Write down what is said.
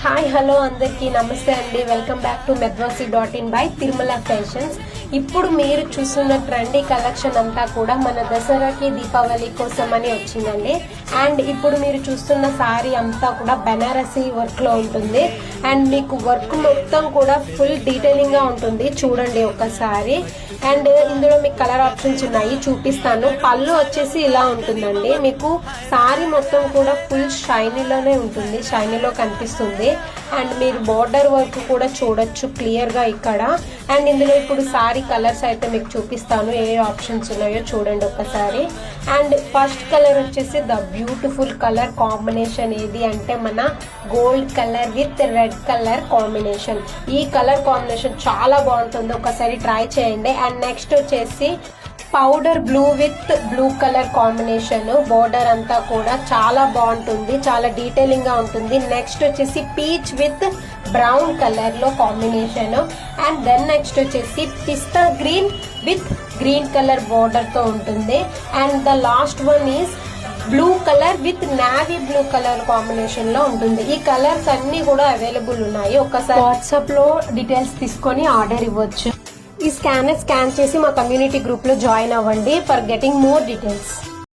Hi hello అందరికీ నమస్తే అండి. Welcome back to medvasi.in by Tirumala fashions. ఇప్పుడు మీరు చూస్తున్న ట్రెండీ కలెక్షన్ అంతా కూడా మన దసరాకి దీపావళి కోసం అని వచ్చిందండి. అండ్ ఇప్పుడు మీరు చూస్తున్న సారీ అంతా కూడా బెనారసీ వర్క్ లో ఉంటుంది. అండ్ మీకు వర్క్ మొత్తం కూడా ఫుల్ డీటెయిలింగ్ గా ఉంటుంది. చూడండి ఒకసారి. అండ్ ఇందులో మీకు కలర్ ఆప్షన్స్ ఉన్నాయి, చూపిస్తాను. పళ్ళు వచ్చేసి ఇలా ఉంటుందండి. మీకు సారీ మొత్తం కూడా ఫుల్ షైనీలోనే ఉంటుంది, షైనీలో కనిపిస్తుంది. అండ్ మీరు బార్డర్ వర్క్ కూడా చూడొచ్చు క్లియర్ గా ఇక్కడ. అండ్ ఇందులో ఇప్పుడు సారీ కలర్స్ అయితే మీకు చూపిస్తాను, ఏ ఆప్షన్స్ ఉన్నాయో చూడండి ఒకసారి. అండ్ ఫస్ట్ కలర్ వచ్చేసి ద బ్యూటిఫుల్ కలర్ కాంబినేషన్ ఏది అంటే మన gold colour with red colour combination. ఈ కలర్ కాంబినేషన్ చాలా బాగుంటుంది, ఒకసారి ట్రై చేయండి. అండ్ నెక్స్ట్ వచ్చేసి powder blue with blue colour combination. Border అంతా కూడా చాలా బాగుంటుంది, చాలా డీటెయిలింగ్ గా ఉంటుంది. నెక్స్ట్ వచ్చేసి పీచ్ విత్ బ్రౌన్ కలర్ లో కాంబినేషన్. అండ్ దెన్ నెక్స్ట్ వచ్చేసి పిస్తా green with green colour border తో ఉంటుంది. And the last one is blue colour with navy blue colour combination లో ఉంటుంది. ఈ కలర్స్ అన్ని కూడా అవైలబుల్ ఉన్నాయి. ఒకసారి వాట్సాప్ లో డీటెయిల్స్ తీసుకొని ఆర్డర్ ఇవ్వచ్చు. ఈ స్కాన్ చేసి మా కమ్యూనిటీ గ్రూప్ లో జాయిన్ అవ్వండి ఫర్ గెటింగ్ మోర్ డీటెయిల్స్.